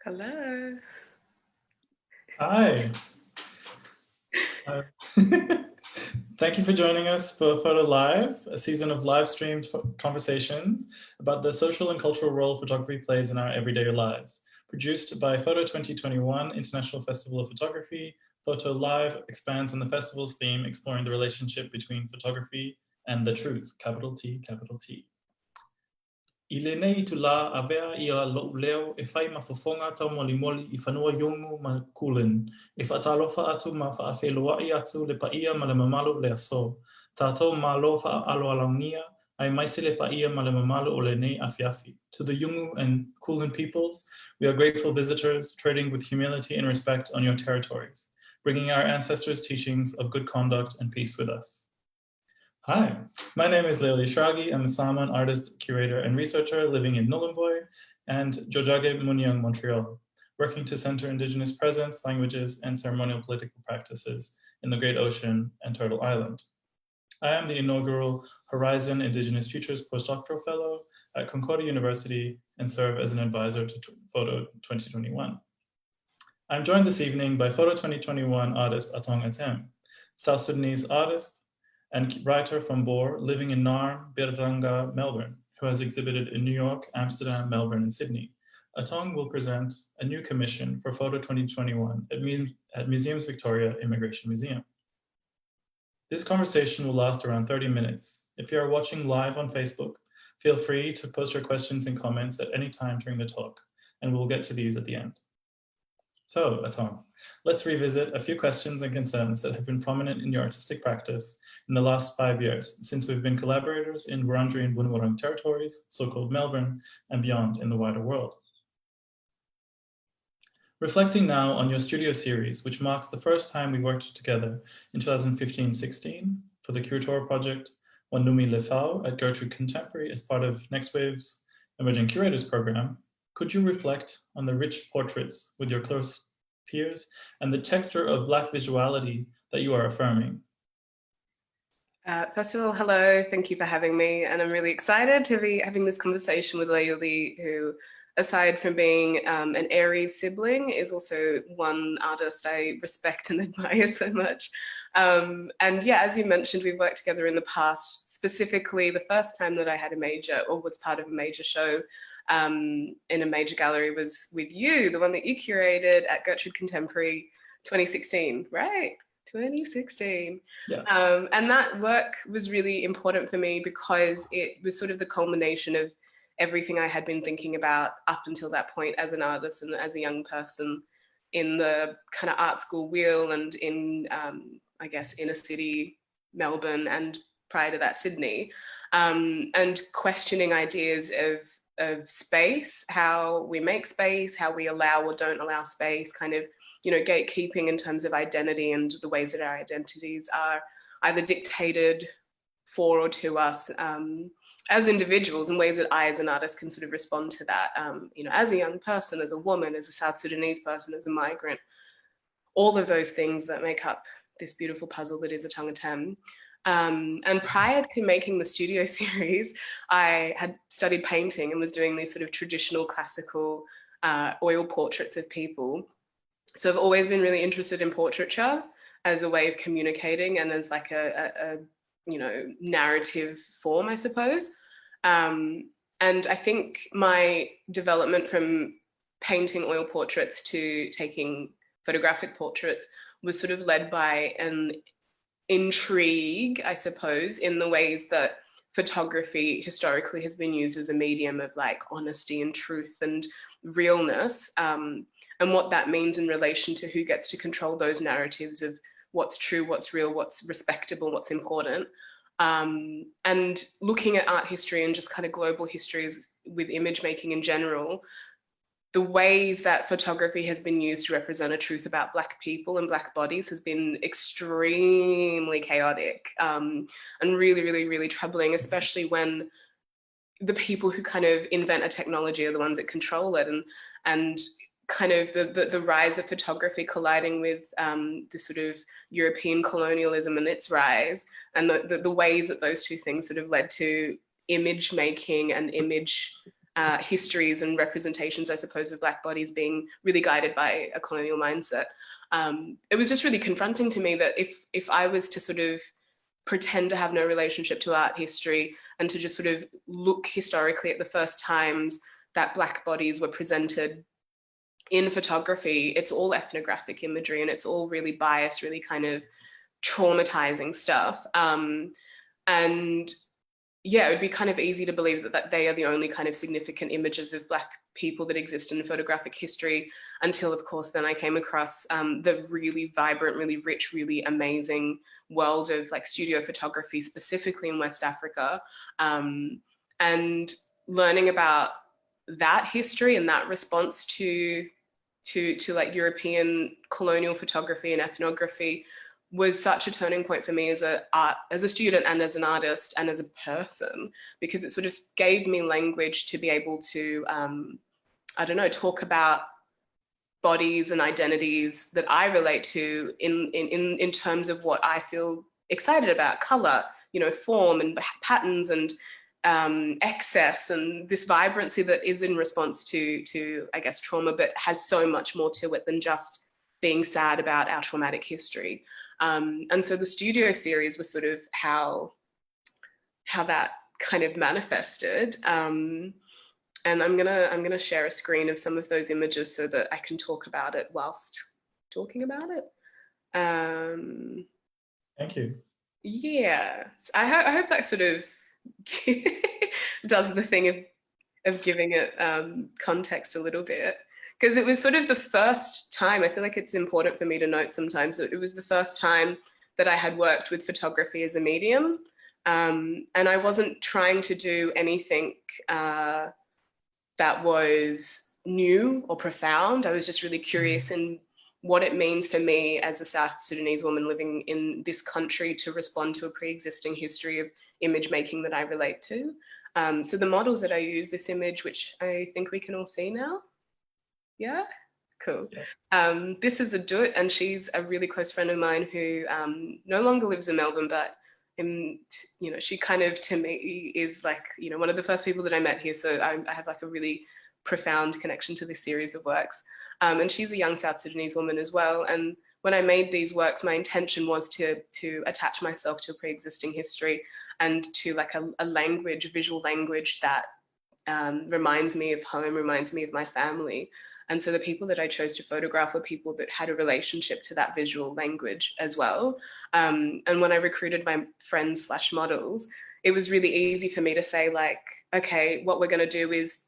Hello. Hi. Uh, Thank you for joining us for Photo Live, a season of live streamed conversations about the social and cultural role photography plays in our everyday lives. Produced by Photo 2021 International Festival of Photography, Photo Live expands on the festival's theme, exploring the relationship between photography and the truth, capital T, capital T. I le nei tu la avea I a lo leo e whai mawhawhonga tau moli moli I whanua yongu ma kulin. E whaatalofa atu ma whaawheloai atu le paia ma le mamalu le aso. Tātou ma lo whaalo alaungia, ai maise le paia ma le mamalu o le nei awhiawhi. To the Yungu and Kulin peoples, we are grateful visitors, trading with humility and respect on your territories, bringing our ancestors' teachings of good conduct and peace with us. Hi, my name is Léuli Eshrāghi. I'm a Samoan artist, curator, and researcher living in Nhulunbuy and Tiohtià:ke, Muniang, Montreal, working to center Indigenous presence, languages, and ceremonial political practices in the Great Ocean and Turtle Island. I am the inaugural Horizon Indigenous Futures Postdoctoral Fellow at Concordia University and serve as an advisor to Photo 2021. I'm joined this evening by Photo 2021 artist Atong Atem, South Sudanese artist, and writer from Bor, living in Naarm, Birranga, Melbourne, who has exhibited in New York, Amsterdam, Melbourne, and Sydney. Atong will present a new commission for Photo 2021 at Museums Victoria Immigration Museum. This conversation will last around 30 minutes. If you are watching live on Facebook, feel free to post your questions and comments at any time during the talk, and we'll get to these at the end. So, Atong, let's revisit a few questions and concerns that have been prominent in your artistic practice in the last 5 years, since we've been collaborators in Wurundjeri and Bunurong territories, so-called Melbourne, and beyond in the wider world. Reflecting now on your studio series, which marks the first time we worked together in 2015-16 for the curator project, Wanumi Lefau at Gertrude Contemporary as part of Next Wave's Emerging Curators program, could you reflect on the rich portraits with your close peers and the texture of Black visuality that you are affirming? First of all, hello, thank you for having me. And I'm really excited to be having this conversation with Léuli, who, aside from being an Aries sibling, is also one artist I respect and admire so much. And yeah, as you mentioned, we've worked together in the past. Specifically, the first time that I had a major or was part of a major show in a major gallery was with you, the one that you curated at Gertrude Contemporary 2016, right? 2016. Yeah. And that work was really important for me because it was sort of the culmination of everything I had been thinking about up until that point as an artist and as a young person in the kind of art school wheel and in, I guess, inner city Melbourne and prior to that Sydney, and questioning ideas of space, how we make space, how we allow or don't allow space, kind of, you know, gatekeeping in terms of identity and the ways that our identities are either dictated for or to us as individuals, in ways that I as an artist can sort of respond to that, you know, as a young person, as a woman, as a South Sudanese person, as a migrant, all of those things that make up this beautiful puzzle that is Atong Atem. And prior to making the studio series, I had studied painting and was doing these sort of traditional classical oil portraits of people. So I've always been really interested in portraiture as a way of communicating and as like a you know, narrative form, I suppose. And I think my development from painting oil portraits to taking photographic portraits was sort of led by an intrigue, I suppose, in the ways that photography historically has been used as a medium of like honesty and truth and realness, and what that means in relation to who gets to control those narratives of what's true, what's real, what's respectable, what's important. And looking at art history and just kind of global histories with image making in general, the ways that photography has been used to represent a truth about Black people and Black bodies has been extremely chaotic, and really, really, really troubling, especially when the people who kind of invent a technology are the ones that control it, and kind of the rise of photography colliding with the sort of European colonialism and its rise, and the ways that those two things sort of led to image making and image histories and representations, I suppose, of Black bodies being really guided by a colonial mindset. It was just really confronting to me that if I was to sort of pretend to have no relationship to art history and to just sort of look historically at the first times that Black bodies were presented in photography, it's all ethnographic imagery and it's all really biased, really kind of traumatizing stuff. And yeah, it would be kind of easy to believe that they are the only kind of significant images of Black people that exist in photographic history, until, of course, then I came across the really vibrant, really rich, really amazing world of like studio photography, specifically in West Africa, and learning about that history and that response to like European colonial photography and ethnography was such a turning point for me as a student and as an artist and as a person, because it sort of gave me language to be able to, I don't know, talk about bodies and identities that I relate to in terms of what I feel excited about: color, you know, form and patterns and excess and this vibrancy that is in response to I guess trauma, but has so much more to it than just being sad about our traumatic history. And so the studio series was sort of how that kind of manifested. And I'm gonna share a screen of some of those images so that I can talk about it whilst talking about it. Thank you. Yeah, I hope that sort of does the thing of giving it context a little bit. Because it was sort of the first time, I feel like it's important for me to note sometimes that it was the first time that I had worked with photography as a medium. And I wasn't trying to do anything that was new or profound. I was just really curious in what it means for me as a South Sudanese woman living in this country to respond to a pre-existing history of image making that I relate to. So the models that I use, this image, which I think we can all see now. Yeah, cool. This is a Dut, and she's a really close friend of mine who no longer lives in Melbourne, but you know, she kind of, to me, is like, you know, one of the first people that I met here. So I have like a really profound connection to this series of works. And she's a young South Sudanese woman as well. And when I made these works, my intention was to attach myself to a pre-existing history and to like a language, a visual language that reminds me of home, reminds me of my family. And so the people that I chose to photograph were people that had a relationship to that visual language as well. And when I recruited my friends / models, it was really easy for me to say like, okay, what we're going to do is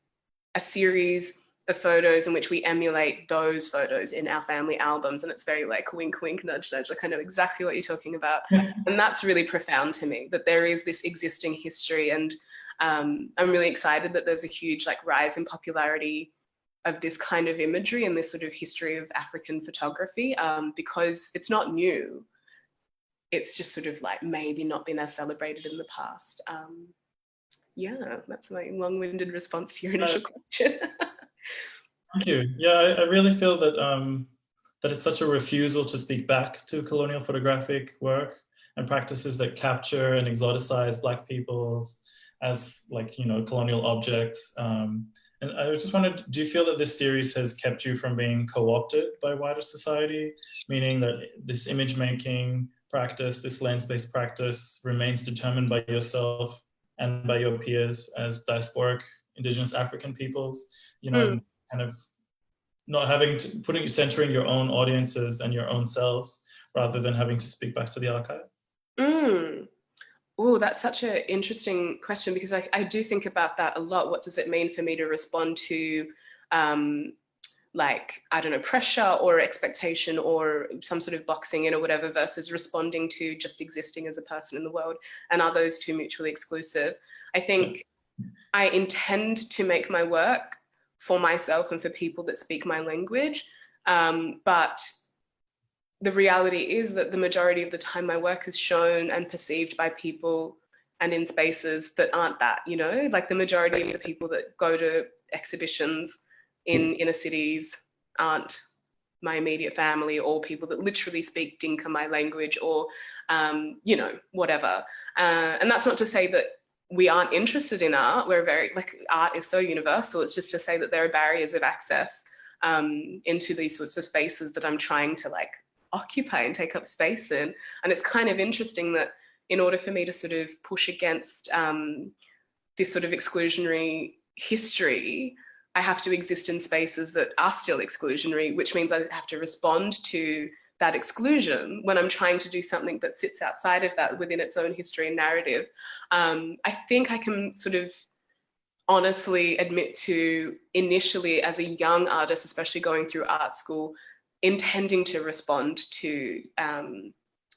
a series of photos in which we emulate those photos in our family albums. And it's very like wink, wink, nudge, nudge. Like I know exactly what you're talking about. And that's really profound to me, that there is this existing history. And I'm really excited that there's a huge like rise in popularity of this kind of imagery and this sort of history of African photography, because it's not new. It's just sort of like maybe not been as celebrated in the past. Yeah, that's my long-winded response to your initial question. Thank you. Yeah, I really feel that that it's such a refusal to speak back to colonial photographic work and practices that capture and exoticize Black peoples as like, you know, colonial objects. And I just wondered, do you feel that this series has kept you from being co-opted by wider society, meaning that this image making practice, this lens-based practice remains determined by yourself and by your peers as diasporic Indigenous African peoples, you know, kind of not having to, centering your own audiences and your own selves rather than having to speak back to the archive? Oh, that's such an interesting question, because I do think about that a lot. What does it mean for me to respond to like, I don't know, pressure or expectation or some sort of boxing in or whatever, versus responding to just existing as a person in the world? And are those two mutually exclusive? I think I intend to make my work for myself and for people that speak my language. But the reality is that the majority of the time my work is shown and perceived by people and in spaces that aren't that, you know, like the majority of the people that go to exhibitions in inner cities aren't my immediate family, or people that literally speak Dinka, my language, or, you know, whatever. And that's not to say that we aren't interested in art. We're very, like, art is so universal. It's just to say that there are barriers of access into these sorts of spaces that I'm trying to like occupy and take up space in. And it's kind of interesting that in order for me to sort of push against this sort of exclusionary history, I have to exist in spaces that are still exclusionary, which means I have to respond to that exclusion when I'm trying to do something that sits outside of that within its own history and narrative. I think I can sort of honestly admit to initially as a young artist, especially going through art school, intending to respond to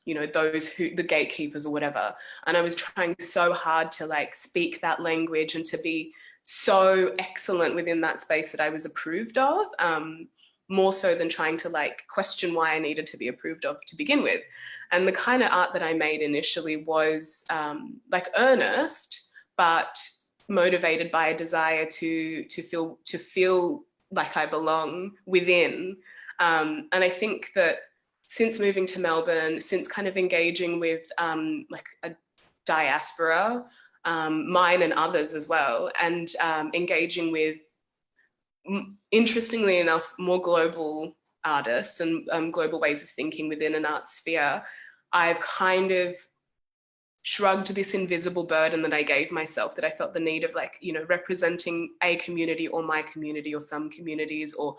you know, those who, the gatekeepers or whatever. And I was trying so hard to like speak that language and to be so excellent within that space that I was approved of, more so than trying to like question why I needed to be approved of to begin with. And the kind of art that I made initially was like earnest, but motivated by a desire to feel like I belong within. And I think that since moving to Melbourne, since kind of engaging with like a diaspora, mine and others as well, and engaging with, interestingly enough, more global artists and global ways of thinking within an art sphere, I've kind of shrugged this invisible burden that I gave myself, that I felt the need of, like, you know, representing a community or my community or some communities or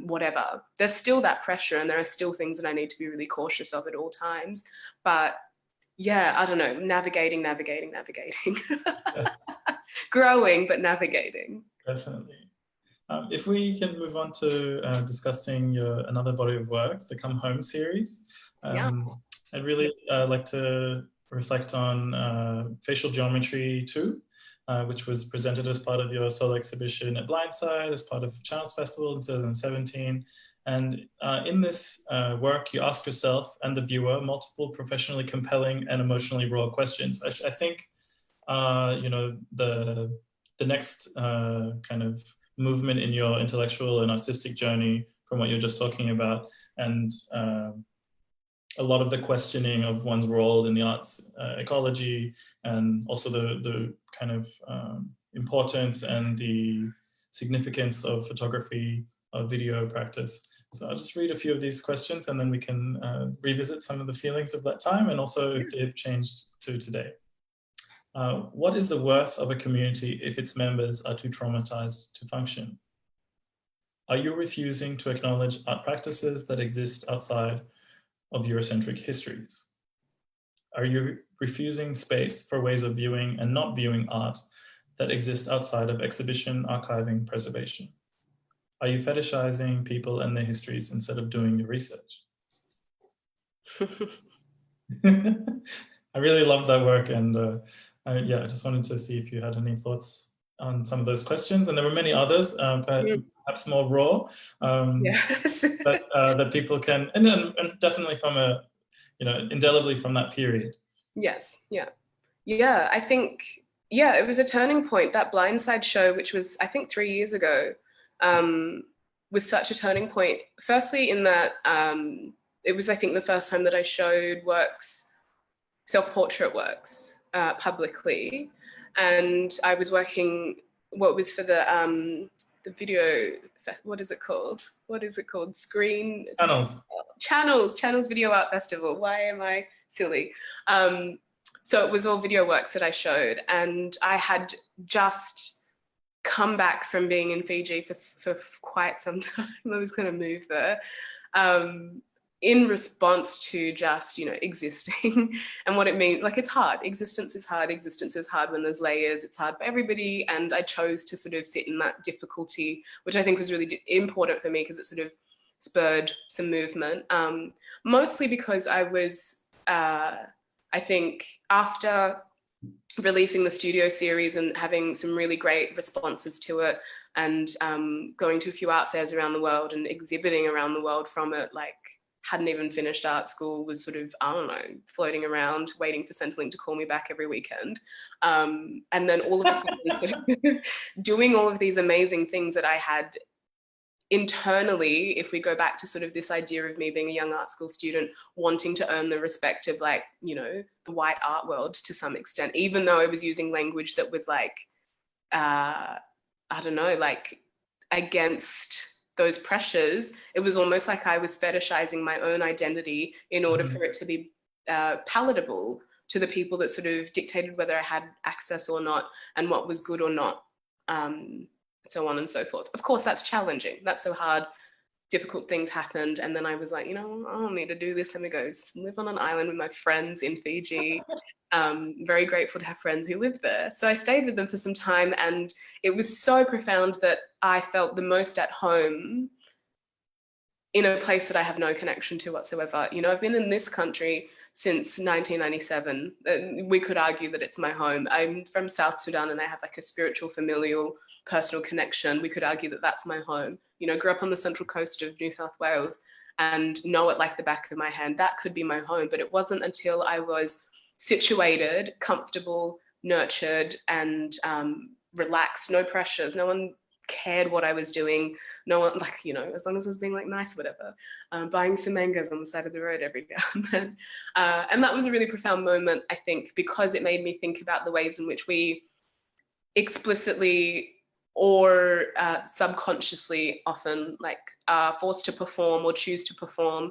whatever. There's still that pressure and there are still things that I need to be really cautious of at all times. But yeah, I don't know, navigating. Yeah. Growing, but navigating. Definitely. If we can move on to discussing your another body of work, the Come Home series. Yeah. I'd really like to reflect on Facial Geometry 2, which was presented as part of your solo exhibition at Blindside, as part of Channels Festival in 2017. And in this work, you ask yourself and the viewer multiple professionally compelling and emotionally raw questions. I think, you know, the next kind of movement in your intellectual and artistic journey from what you're just talking about, and a lot of the questioning of one's role in the arts ecology, and also the kind of importance and the significance of photography, of video practice. So I'll just read a few of these questions and then we can revisit some of the feelings of that time and also if they've changed to today. What is the worth of a community if its members are too traumatized to function? Are you refusing to acknowledge art practices that exist outside of Eurocentric histories? Are you refusing space for ways of viewing and not viewing art that exist outside of exhibition, archiving, preservation? Are you fetishizing people and their histories instead of doing your research? I really love that work, and yeah, I just wanted to see if you had any thoughts on some of those questions. And there were many others, perhaps more raw, Yes. that people can, and definitely from a, you know, indelibly from that period. Yes, yeah. I think, yeah, it was a turning point. That Blindside show, which was, I think, 3 years ago, was such a turning point. Firstly, in that it was, I think, the first time that I showed works, self-portrait works, publicly, and I was working what was for the video. What is it called? Screen Channels Video Art Festival. Why am I silly? So it was all video works that I showed, and I had just come back from being in Fiji for quite some time. I was going to move there, in response to just, you know, existing and what it means. Like, it's hard. Existence is hard when there's layers. It's hard for everybody. And I chose to sort of sit in that difficulty, which I think was really important for me because it sort of spurred some movement. Mostly because I was, I think, after releasing the studio series and having some really great responses to it, and going to a few art fairs around the world and exhibiting around the world from it, like, hadn't even finished art school, was sort of, I don't know, floating around, waiting for Centrelink to call me back every weekend. And then all of a sudden, doing all of these amazing things that I had internally, if we go back to sort of this idea of me being a young art school student, wanting to earn the respect of like, you know, the white art world to some extent, even though I was using language that was like, I don't know, like against those pressures, it was almost like I was fetishizing my own identity in order for it to be palatable to the people that sort of dictated whether I had access or not and what was good or not. So on and so forth. Of course, that's challenging. That's so hard. Difficult things happened. And then I was like, you know, I don't need to do this. Let me go live on an island with my friends in Fiji. Very grateful to have friends who lived there. So I stayed with them for some time, and it was so profound that I felt the most at home in a place that I have no connection to whatsoever. You know, I've been in this country since 1997. We could argue that it's my home. I'm from South Sudan, and I have like a spiritual, familial, personal connection. We could argue that that's my home. You know, grew up on the central coast of New South Wales and know it like the back of my hand. That could be my home. But it wasn't until I was situated, comfortable, nurtured, and relaxed, no pressures. No one cared what I was doing. No one, like, you know, as long as I was being like nice, whatever, buying some mangoes on the side of the road every now and then. And that was a really profound moment, I think, because it made me think about the ways in which we explicitly or subconsciously often like are forced to perform or choose to perform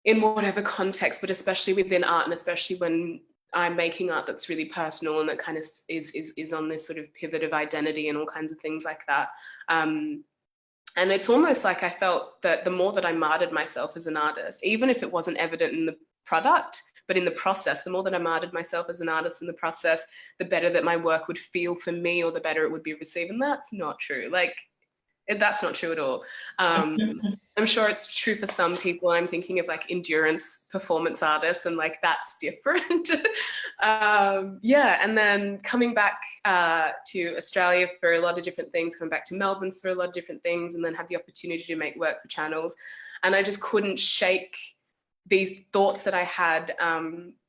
in whatever context, but especially within art, and especially when I'm making art that's really personal and that kind of is on this sort of pivot of identity and all kinds of things like that. And it's almost like I felt that the more that I martyred myself as an artist, even if it wasn't evident in the product, but in the process, the more that I martyred myself as an artist in the process, the better that my work would feel for me, or the better it would be received. And that's not true. Like, that's not true at all. I'm sure it's true for some people. I'm thinking of like endurance performance artists, and like that's different. Yeah, and then coming back to Australia for a lot of different things, coming back to Melbourne for a lot of different things, and then have the opportunity to make work for channels. And I just couldn't shake these thoughts that I had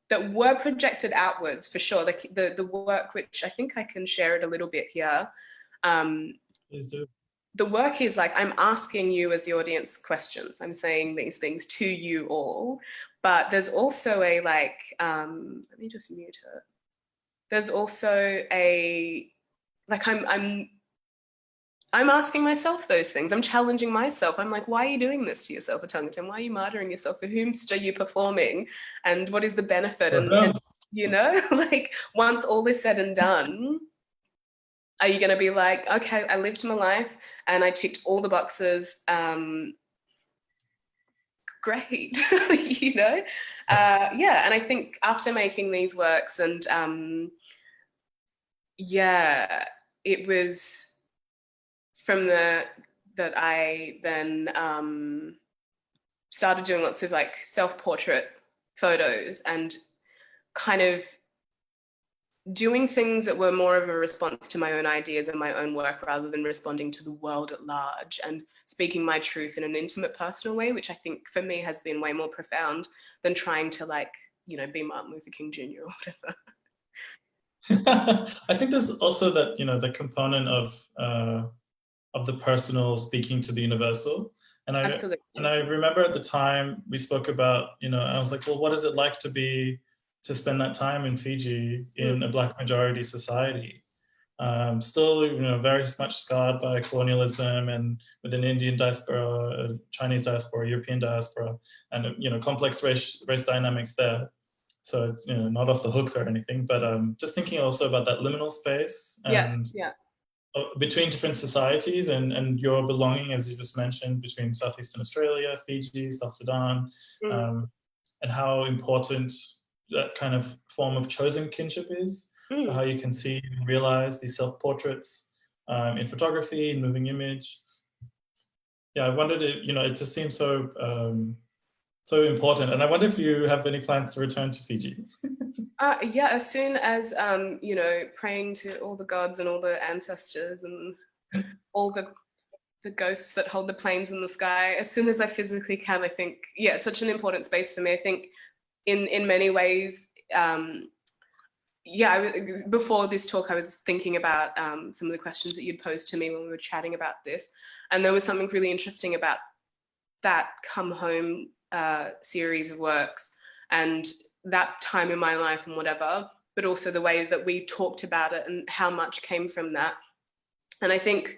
that were projected outwards, for sure. Like the work, which I think I can share it a little bit here. Please do. The work is like, I'm asking you as the audience questions. I'm saying these things to you all, but there's also a like, let me just mute her. There's also a, like, I'm asking myself those things. I'm challenging myself. I'm like, why are you doing this to yourself, Atong Atem? Why are you martyring yourself? For whom are you performing? And what is the benefit? And you know, like once all is said and done, are you going to be like, okay, I lived my life and I ticked all the boxes. Great, you know? Yeah, and I think after making these works and yeah, it was from that I then started doing lots of like self-portrait photos and kind of doing things that were more of a response to my own ideas and my own work rather than responding to the world at large, and speaking my truth in an intimate, personal way, which I think for me has been way more profound than trying to like, you know, be Martin Luther King Jr. or whatever. I think there's also that, you know, the component of the personal speaking to the universal. And I remember at the time we spoke about, you know, I was like, well, what is it like to spend that time in Fiji in a Black majority society? Still, you know, very much scarred by colonialism, and with an Indian diaspora, Chinese diaspora, European diaspora, and, you know, complex race dynamics there. So it's, you know, not off the hooks or anything, but just thinking also about that liminal space and between different societies and your belonging, as you just mentioned, between Southeastern Australia, Fiji, South Sudan, and how important that kind of form of chosen kinship is for how you can see and realize these self-portraits in photography, in moving image. Yeah, I wondered if, you know, it just seems so so important. And I wonder if you have any plans to return to Fiji. Yeah, as soon as, you know, praying to all the gods and all the ancestors and all the ghosts that hold the planes in the sky, as soon as I physically can, I think, yeah, it's such an important space for me. I think in many ways, yeah, before this talk, I was thinking about some of the questions that you'd posed to me when we were chatting about this. And there was something really interesting about that Come Home series of works and that time in my life and whatever, but also the way that we talked about it and how much came from that. And I think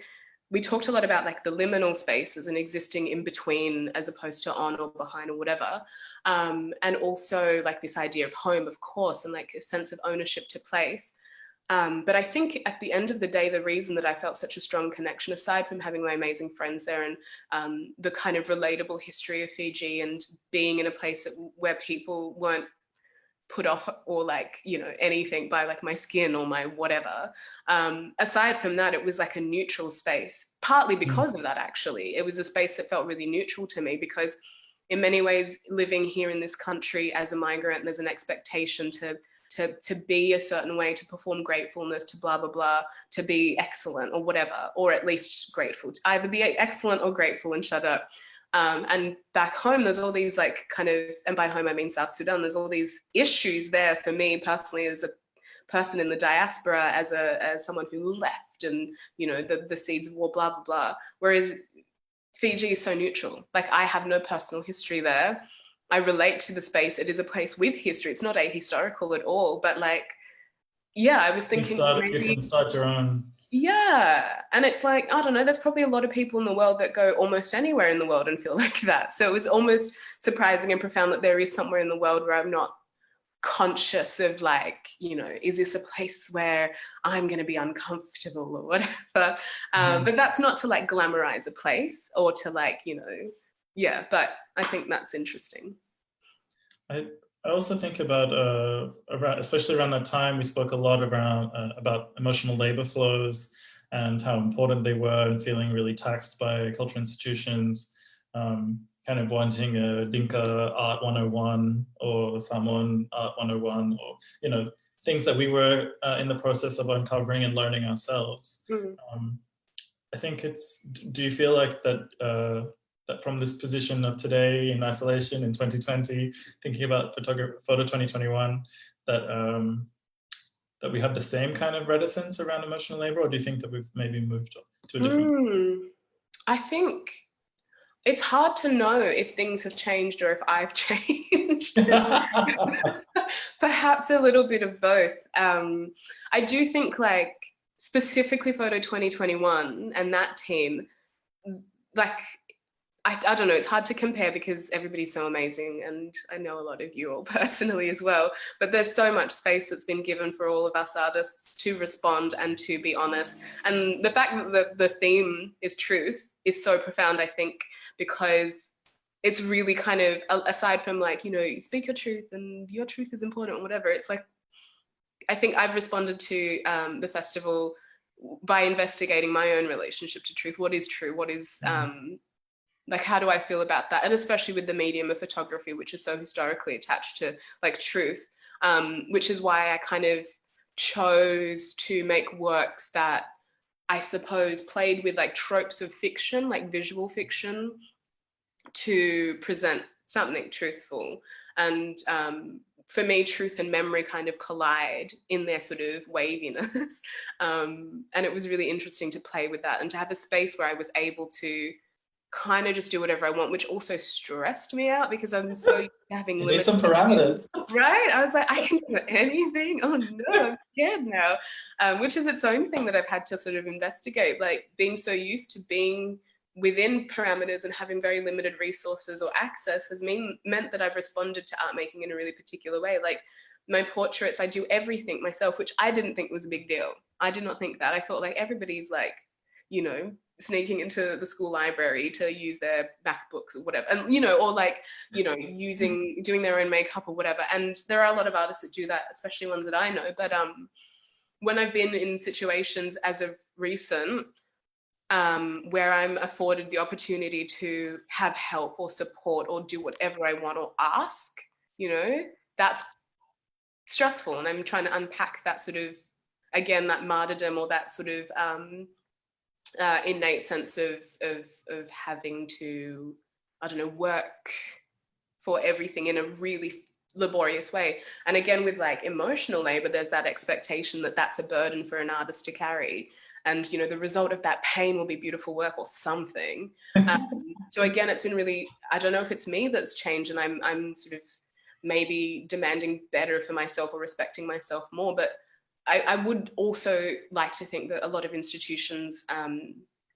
we talked a lot about like the liminal spaces and existing in between as opposed to on or behind or whatever. And also like this idea of home, of course, and like a sense of ownership to place. But I think at the end of the day, the reason that I felt such a strong connection, aside from having my amazing friends there and the kind of relatable history of Fiji and being in a place where people weren't put off or like, you know, anything by like my skin or my whatever. Aside from that, it was like a neutral space, partly because of that, actually. It was a space that felt really neutral to me because in many ways, living here in this country as a migrant, there's an expectation to be a certain way, to perform gratefulness, to blah, blah, blah, to be excellent or whatever, or at least grateful, to either be excellent or grateful and shut up. And back home, there's all these like kind of, and by home I mean South Sudan, there's all these issues there for me personally as a person in the diaspora, as someone who left and, you know, the seeds of war, blah, blah, blah. Whereas Fiji is so neutral. Like I have no personal history there. I relate to the space. It is a place with history. It's not ahistorical at all, but like, yeah, I was thinking you can start your own. Yeah. And it's like, I don't know, there's probably a lot of people in the world that go almost anywhere in the world and feel like that. So it was almost surprising and profound that there is somewhere in the world where I'm not conscious of like, you know, is this a place where I'm going to be uncomfortable or whatever? But that's not to like glamorize a place or to like, you know, yeah, but I think that's interesting. I also think about, especially around that time, we spoke a lot about emotional labor flows and how important they were and feeling really taxed by cultural institutions, kind of wanting a Dinka Art 101 or Samoan Art 101 or, you know, things that we were in the process of uncovering and learning ourselves. I think do you feel like that that from this position of today in isolation in 2020, thinking about photo 2021, that that we have the same kind of reticence around emotional labor, or do you think that we've maybe moved to a different place? I think it's hard to know if things have changed or if I've changed. Perhaps a little bit of both. I do think like specifically photo 2021 and that team, like, I don't know, it's hard to compare because everybody's so amazing and I know a lot of you all personally as well, but there's so much space that's been given for all of us artists to respond and to be honest. And the fact that the theme is truth is so profound, I think, because it's really kind of, aside from like, you know, you speak your truth and your truth is important or whatever, it's like, I think I've responded to the festival by investigating my own relationship to truth. What is true? What is, like, how do I feel about that? And especially with the medium of photography, which is so historically attached to like truth, which is why I kind of chose to make works that I suppose played with like tropes of fiction, like visual fiction, to present something truthful. And for me, truth and memory kind of collide in their sort of waviness. And it was really interesting to play with that and to have a space where I was able to kind of just do whatever I want, which also stressed me out because I'm so used to having you need some parameters. Right? I was like, I can do anything. Oh no, I'm scared now. Which is its own thing that I've had to sort of investigate, like being so used to being within parameters and having very limited resources or access has meant that I've responded to art making in a really particular way. Like my portraits, I do everything myself, which I didn't think was a big deal. I did not think that. I thought like everybody's like, you know, sneaking into the school library to use their MacBooks or whatever, and you know, or like, you know, doing their own makeup or whatever. And there are a lot of artists that do that, especially ones that I know. But when I've been in situations as of recent where I'm afforded the opportunity to have help or support or do whatever I want or ask, you know, that's stressful. And I'm trying to unpack that sort of, again, that martyrdom or that sort of innate sense of having to, I don't know, work for everything in a really laborious way. And again, with like emotional labor, there's that expectation that that's a burden for an artist to carry. And, you know, the result of that pain will be beautiful work or something. So again, it's been really, I don't know if it's me that's changed and I'm sort of maybe demanding better for myself or respecting myself more. But I would also like to think that a lot of institutions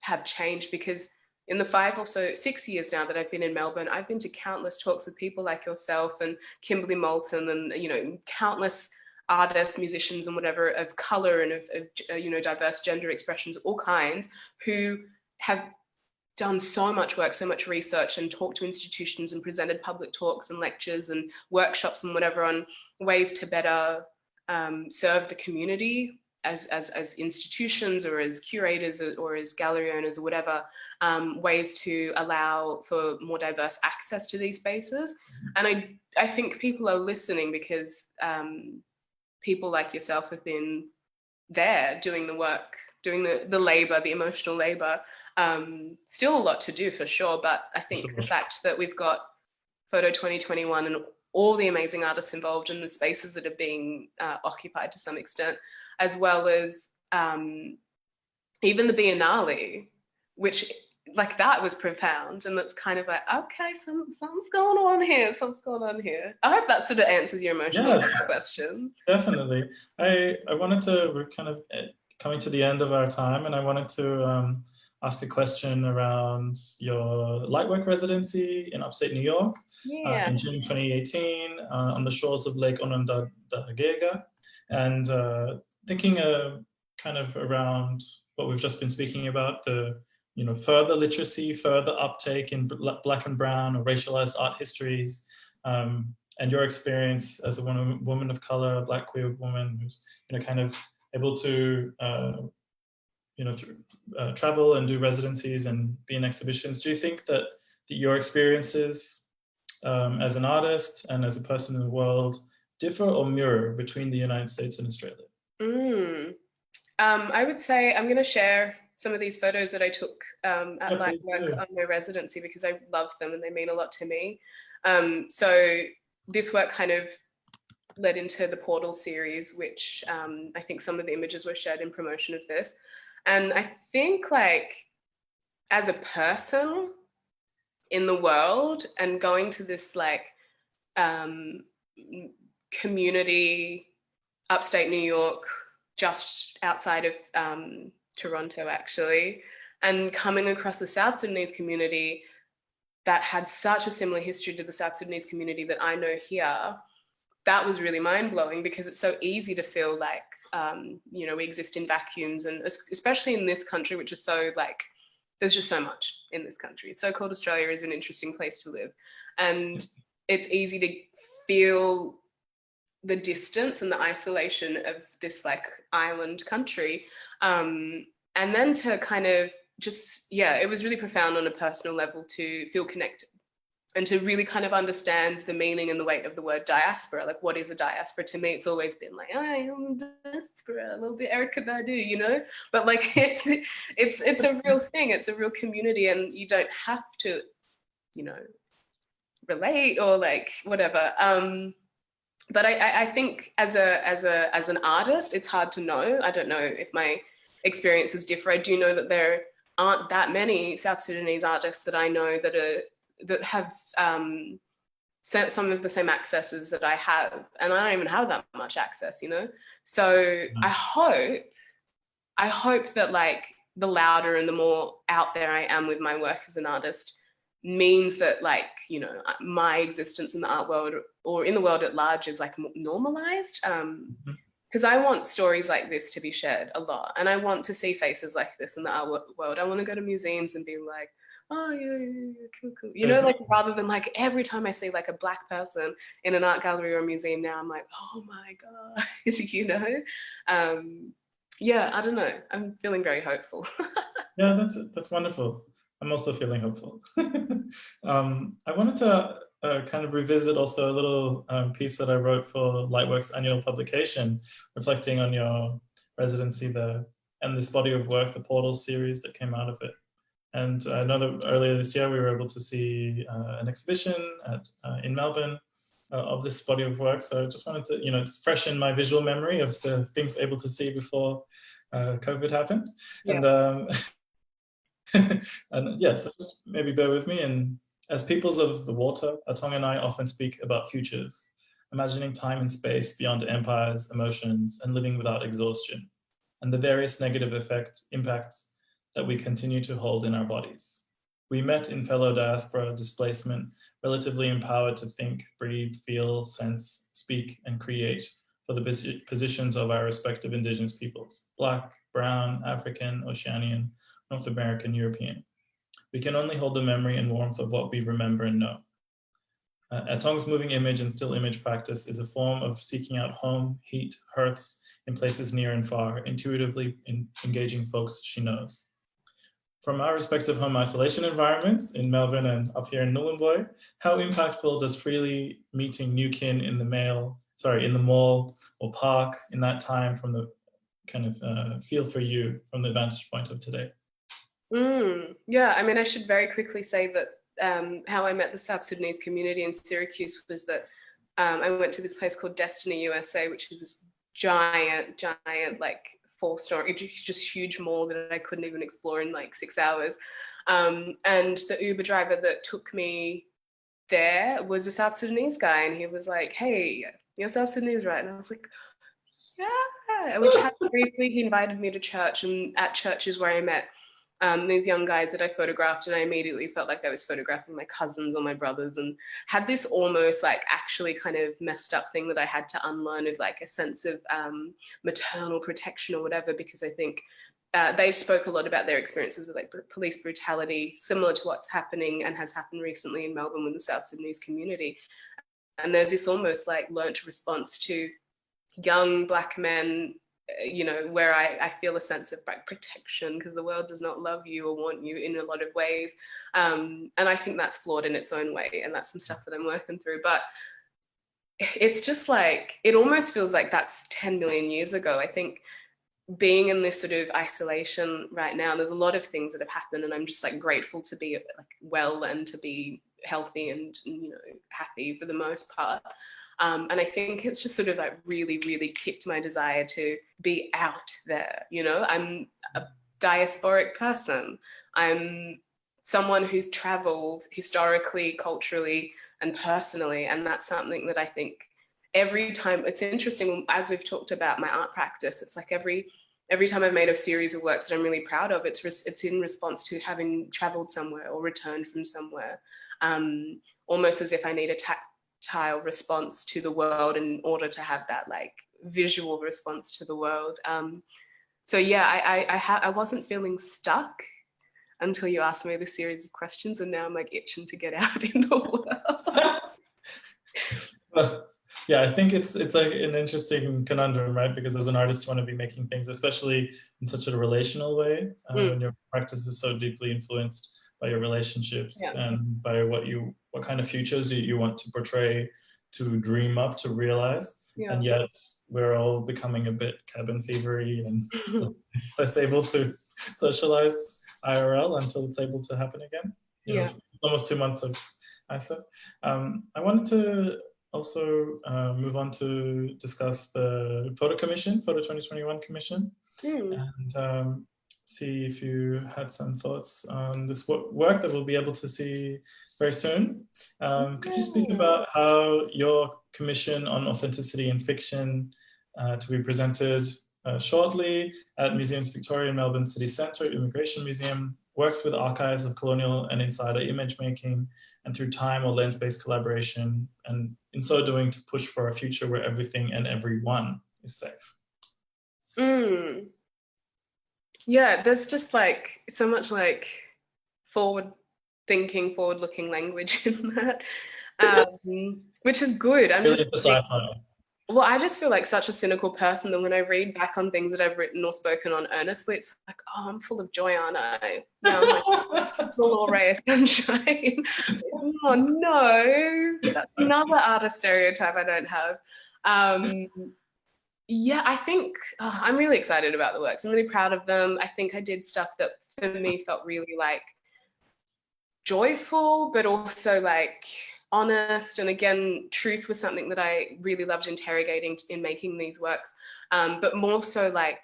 have changed, because in the 5 or so 6 years now that I've been in Melbourne, I've been to countless talks with people like yourself and Kimberly Moulton and, you know, countless artists, musicians and whatever of color and of you know, diverse gender expressions, all kinds, who have done so much work, so much research, and talked to institutions and presented public talks and lectures and workshops and whatever on ways to better serve the community as institutions or as curators or as gallery owners or whatever, ways to allow for more diverse access to these spaces. And I think people are listening because people like yourself have been there doing the work, doing the labor, the emotional labor. Still a lot to do for sure, but I think the fact that we've got Photo 2021 and all the amazing artists involved in the spaces that are being occupied to some extent, as well as even the Biennale, which like that was profound. And that's kind of like, okay, something's going on here, something's going on here. I hope that sort of answers your emotional question. Definitely. I wanted to, we're kind of coming to the end of our time, and I wanted to ask a question around your Lightwork residency in upstate New York in June 2018 on the shores of Lake Onondaga, and thinking kind of around what we've just been speaking about, the, you know, further literacy, further uptake in Black and Brown or racialized art histories, and your experience as a woman of color, a Black queer woman who's, you know, kind of able to you know, travel and do residencies and be in exhibitions. Do you think that your experiences as an artist and as a person in the world differ or mirror between the United States and Australia? I would say I'm going to share some of these photos that I took at Lightwork on my residency, because I love them and they mean a lot to me. So this work kind of led into the Portal series, which I think some of the images were shared in promotion of this. And I think, like, as a person in the world and going to this like community, upstate New York, just outside of Toronto actually, and coming across the South Sudanese community that had such a similar history to the South Sudanese community that I know here, that was really mind-blowing, because it's so easy to feel like you know, we exist in vacuums, and especially in this country, which is so like, there's just so much in this country. So-called Australia is an interesting place to live, and it's easy to feel the distance and the isolation of this like island country, and then to kind of just, yeah, it was really profound on a personal level to feel connected and to really kind of understand the meaning and the weight of the word diaspora. Like, what is a diaspora? To me, it's always been like, I am diaspora, a little bit Erica Badu, you know? But like, it's a real thing. It's a real community, and you don't have to, you know, relate or like whatever. But I think as an artist, it's hard to know. I don't know if my experiences differ. I do know that there aren't that many South Sudanese artists that I know that have some of the same accesses that I have, and I don't even have that much access, you know? So I hope that like the louder and the more out there I am with my work as an artist means that, like, you know, my existence in the art world or in the world at large is like normalized. Because I want stories like this to be shared a lot, and I want to see faces like this in the art world. I want to go to museums and be like, oh yeah, cool. You know, like, rather than like every time I see like a Black person in an art gallery or a museum now, I'm like, oh my God, you know? Yeah, I don't know. I'm feeling very hopeful. Yeah, that's wonderful. I'm also feeling hopeful. I wanted to kind of revisit also a little piece that I wrote for Lightwork's annual publication, reflecting on your residency there and this body of work, the Portal series that came out of it. And I know that earlier this year we were able to see an exhibition in Melbourne of this body of work. So I just wanted to, it's fresh in my visual memory of the things able to see before COVID happened. Yeah. And yeah, so just maybe bear with me. And as peoples of the water, Atong and I often speak about futures, imagining time and space beyond empires, emotions, and living without exhaustion, and the various negative impacts that we continue to hold in our bodies. We met in fellow diaspora displacement, relatively empowered to think, breathe, feel, sense, speak, and create for the positions of our respective indigenous peoples: Black, Brown, African, Oceanian, North American, European. We can only hold the memory and warmth of what we remember and know. Atong's moving image and still image practice is a form of seeking out home, heat, hearths in places near and far, intuitively engaging folks she knows. From our respective home isolation environments in Melbourne and up here in Nhulunbuy, how impactful does freely meeting new kin in the mall or park in that time from the kind of feel for you from the vantage point of today? Yeah, I mean, I should very quickly say that how I met the South Sudanese community in Syracuse was that I went to this place called Destiny USA, which is this giant, like 4-story, just huge mall that I couldn't even explore in like 6 hours. And the Uber driver that took me there was a South Sudanese guy, and he was like, "Hey, you're South Sudanese, right?" And I was like, "Yeah." And we chatted briefly. He invited me to church, and at church is where I met these young guys that I photographed, and I immediately felt like I was photographing my cousins or my brothers, and had this almost like actually kind of messed up thing that I had to unlearn of like a sense of maternal protection or whatever, because I think they spoke a lot about their experiences with like police brutality, similar to what's happening and has happened recently in Melbourne with the South Sudanese community. And there's this almost like learnt response to young Black men, where I feel a sense of like protection because the world does not love you or want you in a lot of ways. And I think that's flawed in its own way. And that's some stuff that I'm working through. But it's just like, it almost feels like that's 10 million years ago. I think being in this sort of isolation right now, there's a lot of things that have happened, and I'm just like grateful to be like well and to be healthy and happy for the most part. And I think it's just sort of like really, really kicked my desire to be out there. I'm a diasporic person. I'm someone who's traveled historically, culturally, and personally. And that's something that I think every time, it's interesting, as we've talked about my art practice, it's like every time I've made a series of works that I'm really proud of, it's in response to having traveled somewhere or returned from somewhere, almost as if I need a tactile response to the world in order to have that like visual response to the world. So yeah, I wasn't feeling stuck until you asked me this series of questions, and now I'm like itching to get out in the world. Well, yeah, I think it's like an interesting conundrum, right? Because as an artist, you want to be making things, especially in such a relational way, when your practice is so deeply influenced by your relationships and by what kind of futures you want to portray, to dream up, to realize. And yet we're all becoming a bit cabin fevery and less able to socialize IRL until it's able to happen again. It's almost 2 months of ISO. I wanted to also move on to discuss the Photo 2021 Commission, and see if you had some thoughts on this work that we'll be able to see very soon. Could you speak about how your commission on authenticity in fiction, to be presented shortly at Museums Victoria and Melbourne City Centre Immigration Museum, works with archives of colonial and insider image making, and through time or lens-based collaboration, and in so doing to push for a future where everything and everyone is safe? Yeah, there's just like so much like forward-thinking, forward-looking language in that, which is good. I'm really just well, I just feel like such a cynical person that when I read back on things that I've written or spoken on earnestly, it's like, oh, I'm full of joy, aren't I? I'm like, full of ray of sunshine. Oh no, that's another artist stereotype I don't have. Yeah, I think I'm really excited about the works. I'm really proud of them. I think I did stuff that for me felt really like joyful, but also like honest. And again, truth was something that I really loved interrogating in making these works, but more so like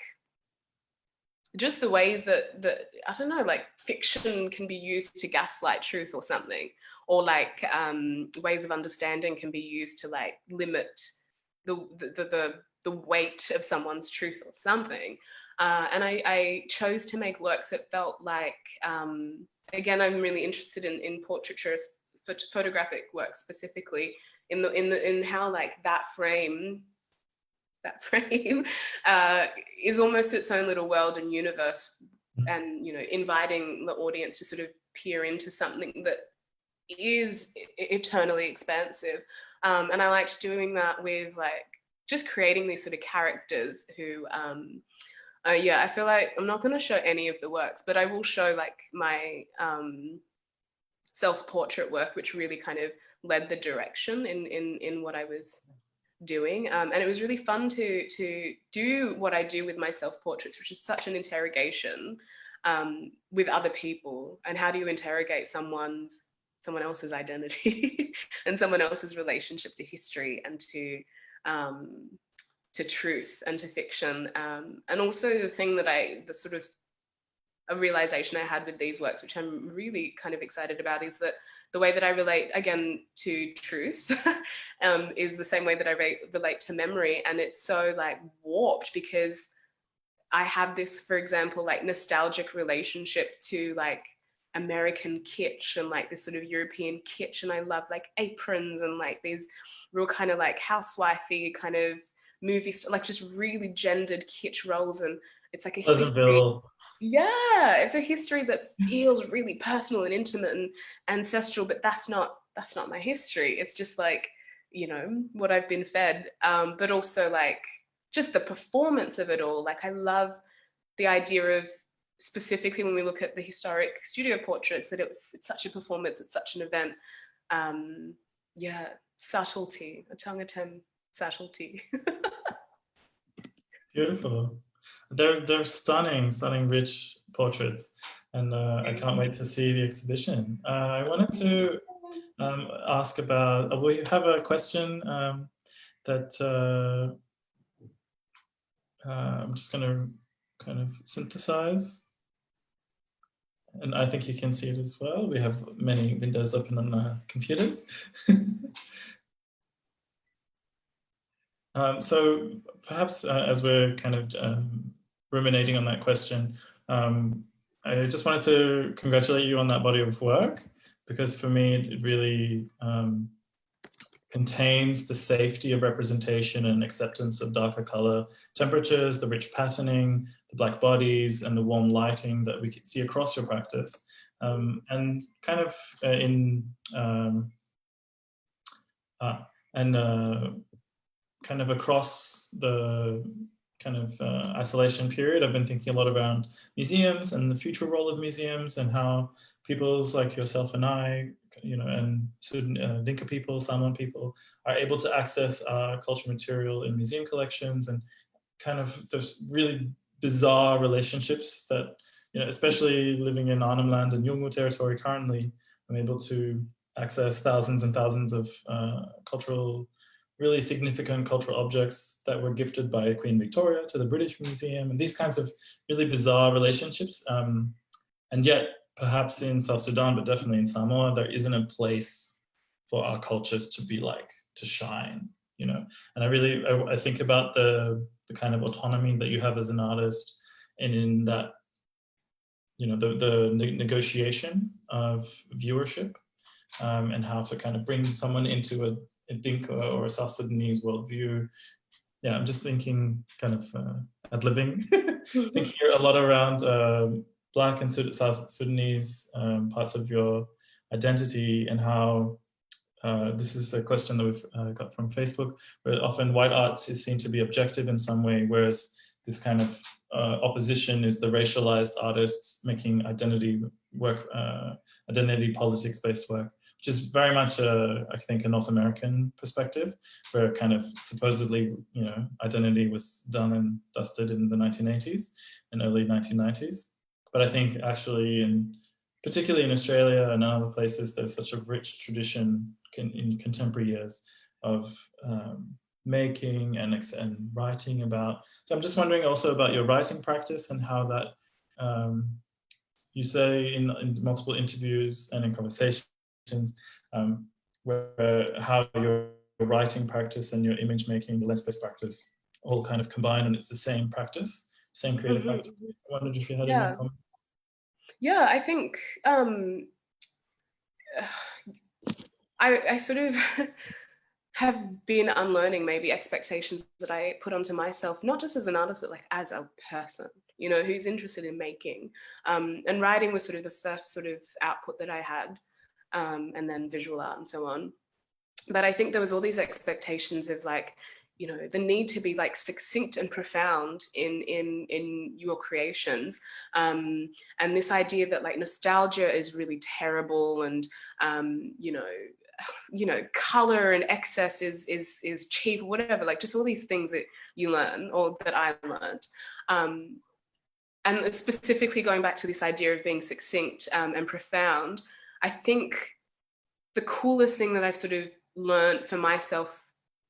just the ways that I don't know, like fiction can be used to gaslight truth or something, or like ways of understanding can be used to like limit the weight of someone's truth or something. And I chose to make works that felt like, again, I'm really interested in portraiture, photographic work specifically, in how like that frame is almost its own little world and universe, and, you know, inviting the audience to sort of peer into something that is eternally expansive. And I liked doing that with like just creating these sort of characters who, yeah, I feel like I'm not going to show any of the works, but I will show like my self-portrait work, which really kind of led the direction in what I was doing. And it was really fun to do what I do with my self-portraits, which is such an interrogation with other people. And how do you interrogate someone else's identity and someone else's relationship to history and to truth and to fiction. And also the thing that the sort of a realization I had with these works, which I'm really kind of excited about, is that the way that I relate, again, to truth is the same way that I relate to memory. And it's so like warped because I have this, for example, like nostalgic relationship to like American kitsch and like this sort of European kitsch. And I love like aprons and like these real kind of like housewifey kind of movie, like just really gendered kitsch roles. And it's like a history. Yeah, it's a history that feels really personal and intimate and ancestral, but that's not my history. It's just like, you know, what I've been fed. But also like just the performance of it all. Like I love the idea of, specifically when we look at the historic studio portraits, that it's such a performance, it's such an event. Yeah, subtlety, Atong Atem subtlety. Beautiful. They're stunning, rich portraits, and I can't wait to see the exhibition. I wanted to ask about, we have a question that I'm just going to kind of synthesize, and I think you can see it as well. We have many windows open on our computers. So perhaps as we're kind of ruminating on that question, I just wanted to congratulate you on that body of work, because for me it really contains the safety of representation and acceptance of darker color temperatures, the rich patterning, the black bodies, and the warm lighting that we can see across your practice. And kind of kind of across the kind of isolation period, I've been thinking a lot around museums and the future role of museums, and how peoples like yourself and I, you know, and Dinka people, Samoan people, are able to access cultural material in museum collections, and kind of there's really bizarre relationships that, you know, especially living in Arnhem Land and Yolngu territory currently, I'm able to access thousands and thousands of really significant cultural objects that were gifted by Queen Victoria to the British Museum, and these kinds of really bizarre relationships. And yet, perhaps in South Sudan, but definitely in Samoa, there isn't a place for our cultures to be like, to shine, you know? And I think about the kind of autonomy that you have as an artist, and in that, you know, the negotiation of viewership, and how to kind of bring someone into a Dinka or a South Sudanese worldview. Yeah, I'm just thinking, kind of ad-libbing, thinking here a lot around Black and South Sudanese parts of your identity, and how this is a question that we've got from Facebook, where often white arts is seen to be objective in some way, whereas this kind of opposition is the racialized artists making identity work, identity politics-based work, which is very much, I think, a North American perspective, where kind of supposedly, you know, identity was done and dusted in the 1980s and early 1990s. But I think actually in particularly in Australia and other places, there's such a rich tradition in contemporary years of making and writing about. So I'm just wondering also about your writing practice and how that, you say in multiple interviews and in conversations, how your writing practice and your image making, the lens-based practice, all kind of combine, and it's the same practice, same creative practice. I wondered if you had any comments. Yeah, I think I sort of have been unlearning maybe expectations that I put onto myself, not just as an artist, but like as a person, you know, who's interested in making. And writing was sort of the first sort of output that I had, and then visual art and so on. But I think there was all these expectations of like, you know, the need to be like succinct and profound in your creations, and this idea that like nostalgia is really terrible, and you know, color and excess is cheap, or whatever, like just all these things that you learn, or that I learned. And specifically going back to this idea of being succinct and profound, I think the coolest thing that I've sort of learned for myself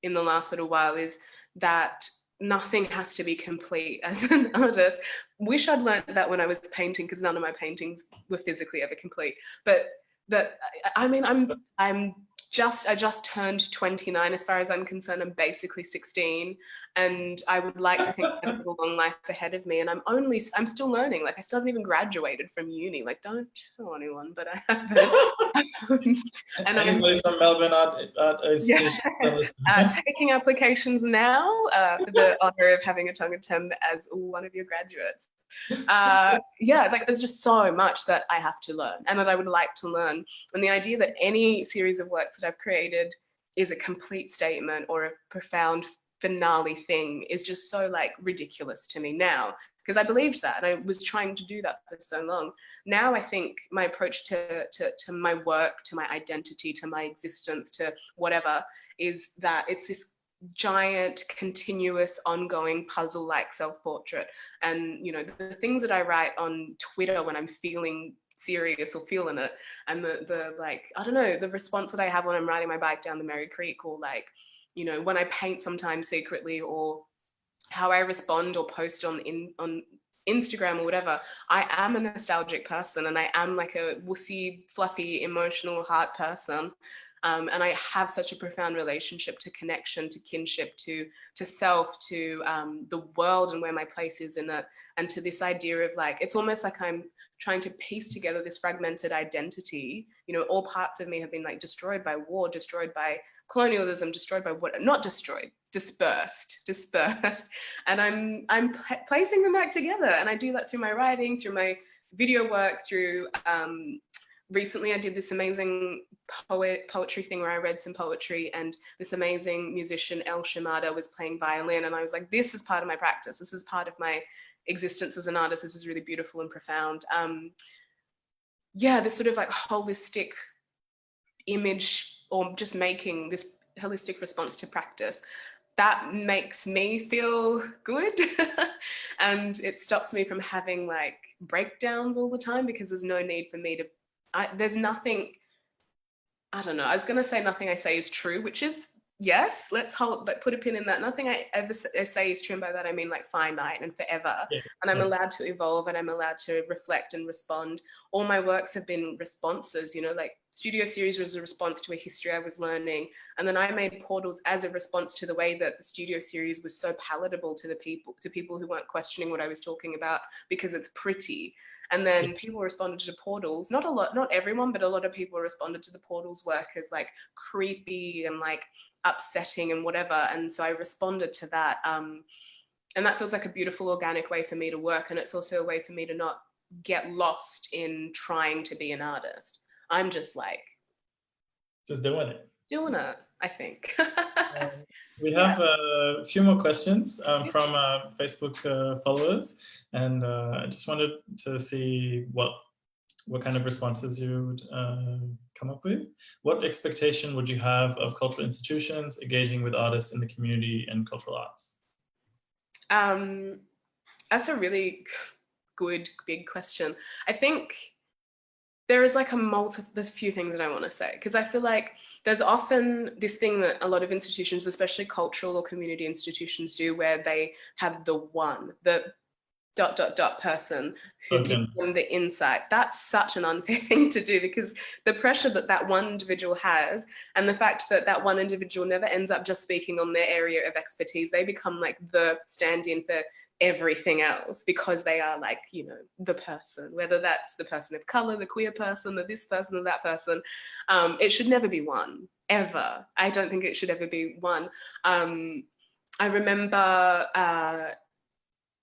in the last little while is that nothing has to be complete as an artist. Wish I'd learned that when I was painting, because none of my paintings were physically ever complete. But that, I mean, I just turned 29 as far as I'm concerned. I'm basically 16, and I would like to think I have a long life ahead of me, and I'm still learning. Like I still haven't even graduated from uni. Like don't tell anyone, but I haven't. And anybody from Melbourne Art Institution? Taking applications now for the honor of having Atong Atem as one of your graduates. Yeah, like there's just so much that I have to learn and that I would like to learn. And the idea that any series of works that I've created is a complete statement or a profound finale thing is just so like ridiculous to me now, because I believed that and I was trying to do that for so long. Now I think my approach to my work, to my identity, to my existence, to whatever, is that it's this giant, continuous, ongoing puzzle-like self-portrait. And you know, the things that I write on Twitter when I'm feeling serious or feeling it, and the like, I don't know, the response that I have when I'm riding my bike down the Merry Creek, or like, you know, when I paint sometimes secretly, or how I respond or post on Instagram or whatever, I am a nostalgic person, and I am like a wussy, fluffy, emotional heart person. And I have such a profound relationship to connection, to kinship, to self, to the world and where my place is in it, and to this idea of like, it's almost like I'm trying to piece together this fragmented identity. You know, all parts of me have been like destroyed by war, destroyed by colonialism, destroyed by what, not destroyed, dispersed, and I'm placing them back together. And I do that through my writing, through my video work, through recently I did this amazing poetry thing where I read some poetry, and this amazing musician El Shimada was playing violin, and I was like, this is part of my practice, this is part of my existence as an artist, this is really beautiful and profound. Yeah, this sort of like holistic image, or just making this holistic response to practice, that makes me feel good. And it stops me from having like breakdowns all the time, because there's no need for me to, there's nothing, I don't know, I was going to say nothing I say is true, which is, yes, let's put a pin in that. Nothing I ever say is true, and by that I mean like finite and forever. Yeah. And I'm allowed to evolve, and I'm allowed to reflect and respond. All my works have been responses, you know, like Studio Series was a response to a history I was learning, and then I made Portals as a response to the way that the Studio Series was so palatable to people who weren't questioning what I was talking about because it's pretty. And then people responded to Portals, not a lot, not everyone, but a lot of people responded to the Portals work as like creepy and like upsetting and whatever. And so I responded to that. And that feels like a beautiful, organic way for me to work. And it's also a way for me to not get lost in trying to be an artist. I'm just like, just doing it, I think. We have a few more questions from Facebook followers, and I just wanted to see what kind of responses you would come up with. What expectation would you have of cultural institutions engaging with artists in the community and cultural arts? That's a really good, big question. I think there is like there's a few things that I want to say, because I feel like there's often this thing that a lot of institutions, especially cultural or community institutions, do, where they have the ... person who gives them the insight. That's such an unfair thing to do, because the pressure that one individual has, and the fact that one individual never ends up just speaking on their area of expertise, they become like the stand-in for everything else, because they are like, you know, the person, whether that's the person of color, the queer person, the this person or that person. It should never be one, ever. I don't think it should ever be one. I remember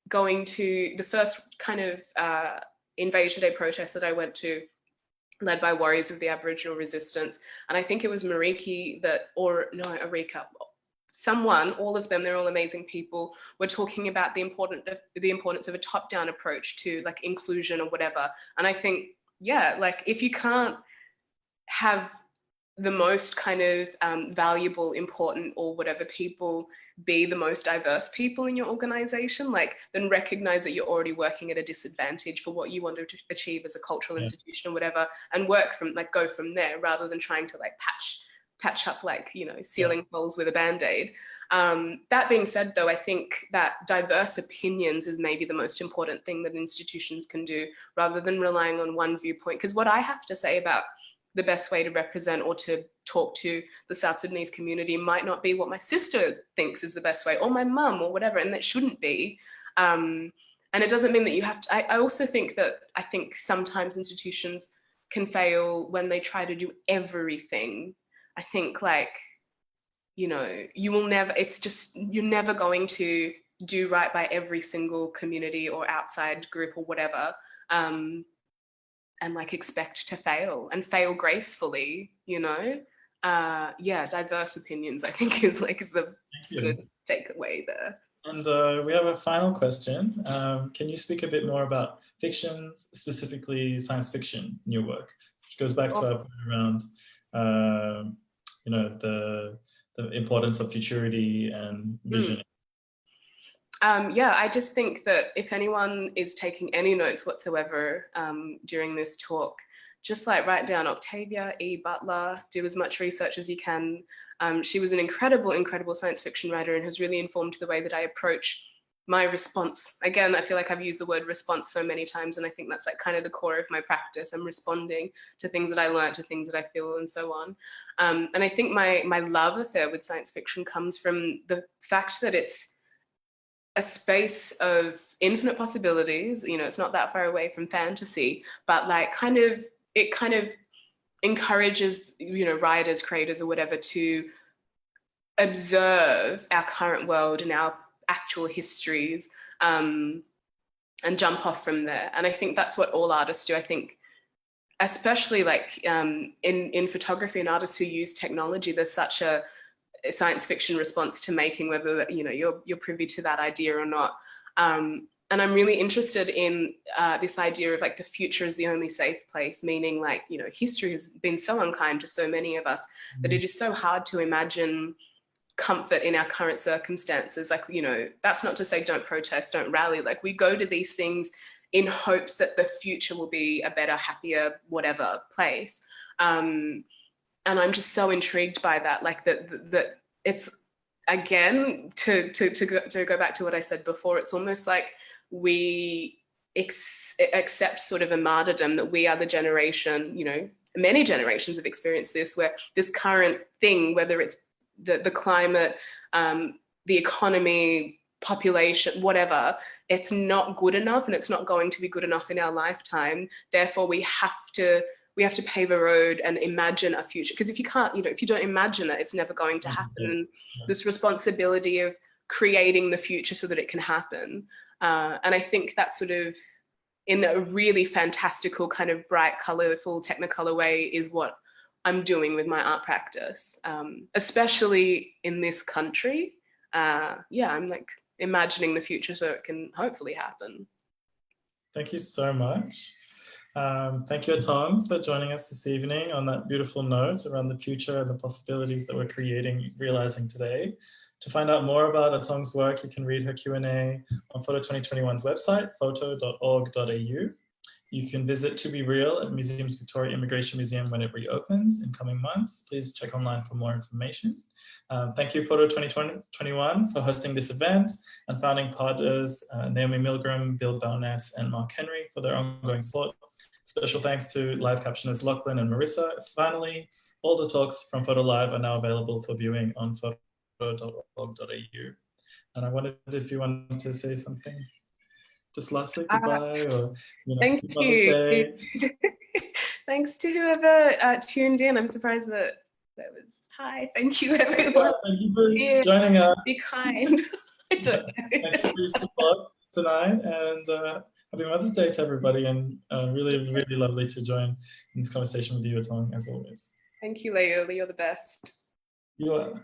going to the first kind of Invasion Day protest that I went to, led by Warriors of the Aboriginal Resistance. And I think it was Mariki Arika, someone, all of them, they're all amazing people, were talking about the importance of a top-down approach to like inclusion or whatever. And I think, yeah, like if you can't have the most kind of valuable, important, or whatever people be the most diverse people in your organization, like then recognize that you're already working at a disadvantage for what you want to achieve as a cultural institution or whatever, and work from like go from there, rather than trying to like patch up like, you know, ceiling holes with a band-aid. That being said, though, I think that diverse opinions is maybe the most important thing that institutions can do, rather than relying on one viewpoint. Because what I have to say about the best way to represent or to talk to the South Sudanese community might not be what my sister thinks is the best way, or my mum, or whatever, and that shouldn't be. And it doesn't mean that you have to. I also think that sometimes institutions can fail when they try to do everything. I think like, you know, you're never going to do right by every single community or outside group or whatever. And like expect to fail gracefully, you know? Diverse opinions, I think, is like the sort of takeaway there. And we have a final question. Can you speak a bit more about fiction, specifically science fiction in your work, which goes back to our point around, you know, the importance of futurity and vision. I just think that if anyone is taking any notes whatsoever during this talk, just like write down Octavia E. Butler, do as much research as you can. She was an incredible science fiction writer, and has really informed the way that I approach my response. Again, I feel like I've used the word response so many times, and I think that's like kind of the core of my practice. I'm responding to things that I learned, to things that I feel, and so on. And I think my love affair with science fiction comes from the fact that it's a space of infinite possibilities. You know, it's not that far away from fantasy, but like it kind of encourages, you know, writers, creators, or whatever, to observe our current world and our actual histories, and jump off from there. And I think that's what all artists do. I think, especially like in photography and artists who use technology, there's such a science fiction response to making, whether, you know, you're privy to that idea or not. And I'm really interested in this idea of like the future is the only safe place, meaning like, you know, history has been so unkind to so many of us that it is so hard to imagine comfort in our current circumstances. Like, you know, that's not to say don't protest, don't rally. Like, we go to these things in hopes that the future will be a better, happier, whatever place. And I'm just so intrigued by that, like that it's, again, to go back to what I said before, it's almost like we accept sort of a martyrdom that we are the generation, you know, many generations have experienced this, where this current thing, whether it's the climate, the economy, population, whatever, it's not good enough, and it's not going to be good enough in our lifetime. Therefore, we have to pave a road and imagine a future. Because if you can't, you know, if you don't imagine it, it's never going to happen. And this responsibility of creating the future so that it can happen. And I think that sort of, in a really fantastical kind of bright, colorful, technicolor way, is what I'm doing with my art practice, especially in this country. I'm like imagining the future so it can hopefully happen. Thank you so much. Thank you, Atong, for joining us this evening on that beautiful note around the future and the possibilities that we're realizing today. To find out more about Atong's work, you can read her Q&A on Photo 2021's website, photo.org.au. You can visit To Be Real at Museums Victoria Immigration Museum when it reopens in coming months. Please check online for more information. Thank you, Photo 2021, for hosting this event, and founding partners Naomi Milgram, Bill Bowness, and Mark Henry for their ongoing support. Special thanks to live captioners Lachlan and Marissa. Finally, all the talks from Photo Live are now available for viewing on photo.org.au. And I wondered if you wanted to say something. Just lastly, goodbye, or thank Mother's Day. Thanks to whoever tuned in. I'm surprised that was hi. Thank you, everyone. Thank you for joining us. Be kind. I don't know. Thank you for your support tonight, and happy Mother's Day to everybody. And really, really lovely to join in this conversation with you, Atong, as always. Thank you, Léuli. You're the best. You are.